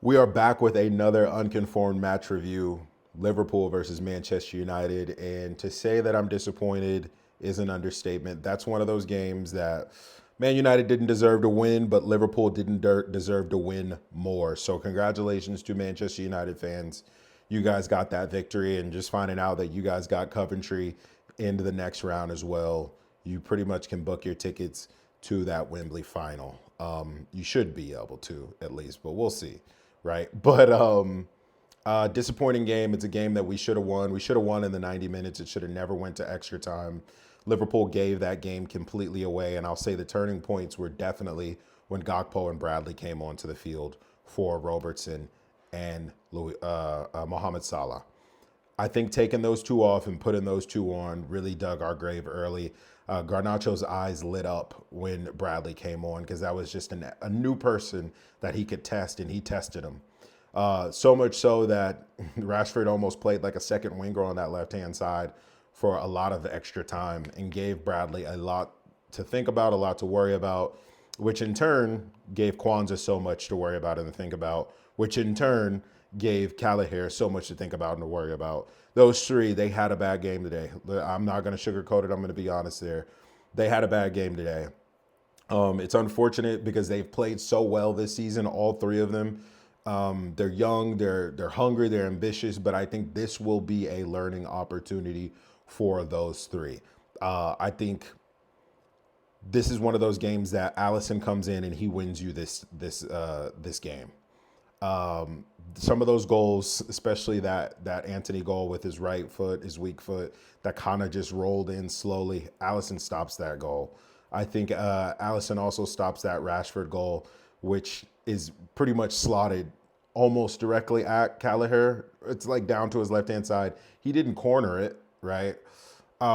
We are back with another unconformed match review, Liverpool versus Manchester United. And to say that I'm disappointed is an understatement. That's one of those games that Man United didn't deserve to win, but Liverpool didn't deserve to win more. So, congratulations to Manchester United fans. You guys got that victory, and just finding out that you guys got Coventry into the next round as well. You pretty much can book your tickets to that Wembley final. You should be able to, at least, but we'll see, right? But disappointing game. It's a game that we should have won. We should have won in the 90 minutes. It should have never went to extra time. Liverpool gave that game completely away, and I'll say the turning points were definitely when Gakpo and Bradley came onto the field for Robertson and Mohamed Salah. I think taking those two off and putting those two on really dug our grave early. Garnacho's eyes lit up when Bradley came on because that was just a new person that he could test, and he tested him. So much so that Rashford almost played like a second winger on that left-hand side for a lot of extra time and gave Bradley a lot to think about, a lot to worry about, which in turn gave Kwanzaa so much to worry about and to think about, which in turn gave Callagher so much to think about and to worry about. Those three, they had a bad game today. I'm not going to sugarcoat it. I'm going to be honest there. They had a bad game today. It's unfortunate because they've played so well this season, all three of them. They're young, they're hungry, they're ambitious, but I think this will be a learning opportunity for those three. I think this is one of those games that Allison comes in and he wins you this game. Some of those goals, especially that Anthony goal with his right foot, his weak foot, that kind of just rolled in slowly. Allison stops that goal. I think Allison also stops that Rashford goal, which is pretty much slotted almost directly at Callagher. It's like down to his left-hand side. He didn't corner it, right?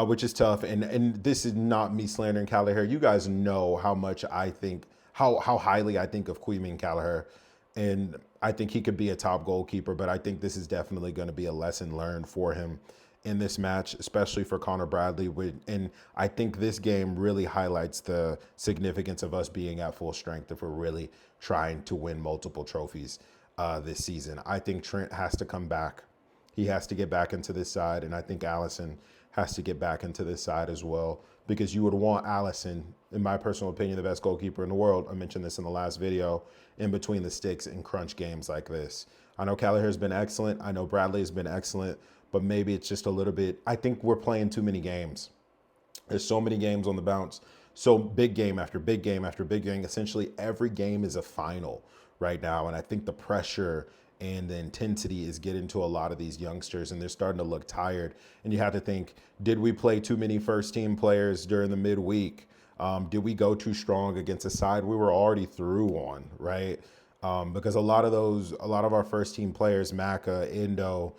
Which is tough. And this is not me slandering Callagher. You guys know how much I think, how highly I think of Queeman Callagher. And I think he could be a top goalkeeper, but I think this is definitely going to be a lesson learned for him in this match, especially for Connor Bradley. And I think this game really highlights the significance of us being at full strength if we're really trying to win multiple trophies this season. I think Trent has to come back. He has to get back into this side, and I think Allison has to get back into this side as well, because you would want Allison, in my personal opinion, the best goalkeeper in the world. I mentioned this in the last video, in between the sticks in crunch games like this. I know Callagher's been excellent. I know Bradley has been excellent, but maybe it's just a little bit, I think we're playing too many games. There's so many games on the bounce. So big game after big game after big game. Essentially, every game is a final right now. And I think the pressure and the intensity is getting to a lot of these youngsters, and they're starting to look tired. And you have to think, did we play too many first team players during the midweek? Did we go too strong against a side we were already through on, right? Because a lot of our first team players, Maka, Indo,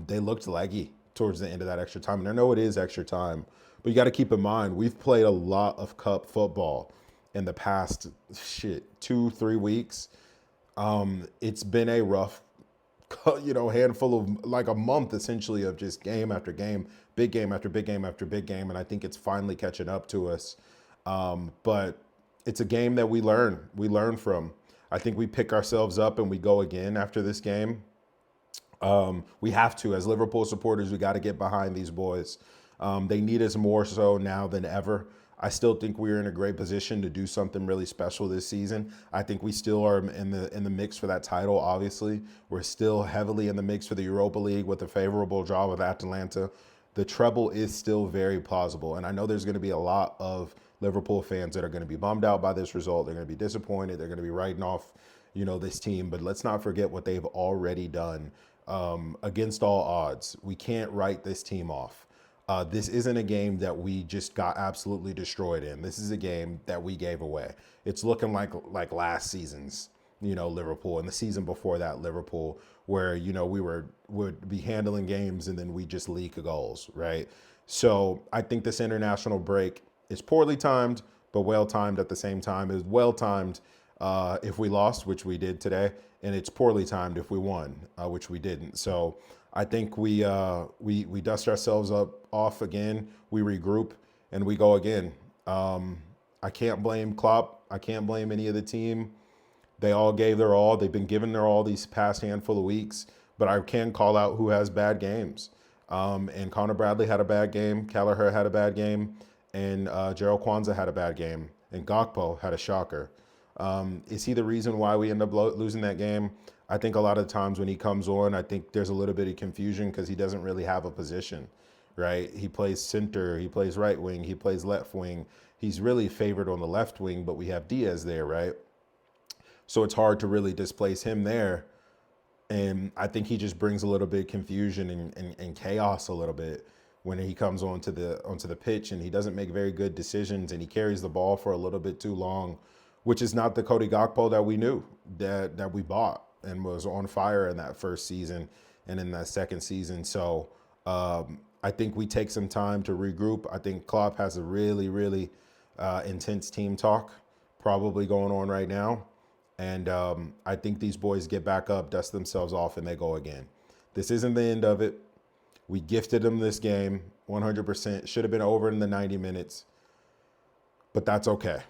they looked leggy towards the end of that extra time. And I know it is extra time, but you got to keep in mind, we've played a lot of cup football in the past, 2-3 weeks. It's been a rough, handful of, like, a month essentially of just game after game, big game after big game after big game. And I think it's finally catching up to us. But it's a game that we learn from. I think we pick ourselves up and we go again after this game. We have to, as Liverpool supporters, we got to get behind these boys. They need us more so now than ever. I still think we're in a great position to do something really special this season. I think we still are in the mix for that title, obviously. We're still heavily in the mix for the Europa League with a favorable draw with Atalanta. The treble is still very plausible. And I know there's going to be a lot of Liverpool fans that are going to be bummed out by this result. They're going to be disappointed. They're going to be writing off, this team. But let's not forget what they've already done against all odds. We can't write this team off. This isn't a game that we just got absolutely destroyed in. This is a game that we gave away. It's looking like last season's, Liverpool, and the season before that Liverpool, where, we would be handling games and then we just leak goals, right? So I think this international break is poorly timed, but well timed at the same time. It's well timed if we lost, which we did today, and it's poorly timed if we won, which we didn't. So I think we dust ourselves off again, we regroup, and we go again. I can't blame Klopp. I can't blame any of the team. They all gave their all. They've been giving their all these past handful of weeks. But I can call out who has bad games. And Connor Bradley had a bad game. Kelleher had a bad game. And Gerald Kwanzaa had a bad game. And Gakpo had a shocker. Is he the reason why we end up losing that game? I think a lot of times when he comes on, I think there's a little bit of confusion because he doesn't really have a position, right? He plays center, he plays right wing, he plays left wing. He's really favored on the left wing, but we have Diaz there, right? So it's hard to really displace him there. And I think he just brings a little bit of confusion and chaos a little bit when he comes onto the pitch, and he doesn't make very good decisions, and he carries the ball for a little bit too long, which is not the Cody Gakpo that we knew, that we bought and was on fire in that first season and in that second season. So I think we take some time to regroup. I think Klopp has a really, really intense team talk probably going on right now. And I think these boys get back up, dust themselves off, and they go again. This isn't the end of it. We gifted them this game 100%. Should have been over in the 90 minutes. But that's okay.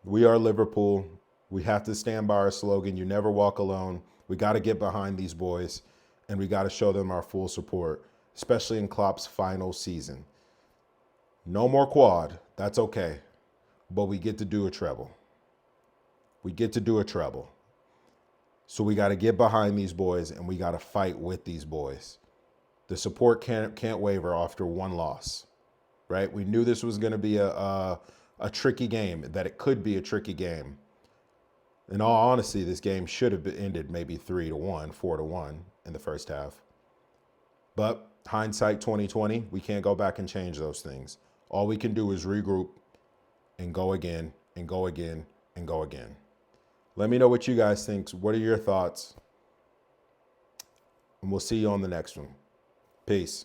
We are Liverpool. We have to stand by our slogan, you never walk alone. We got to get behind these boys, and we got to show them our full support, especially in Klopp's final season. No more quad. That's okay. But we get to do a treble. We get to do a treble. So we got to get behind these boys, and we got to fight with these boys. The support can't waver after one loss, right? We knew this was going to be a tricky game, that it could be a tricky game. In all honesty, this game should have ended maybe 3-1, 4-1 in the first half. But hindsight 2020, we can't go back and change those things. All we can do is regroup and go again and go again and go again. Let me know what you guys think. What are your thoughts? And we'll see you on the next one. Peace.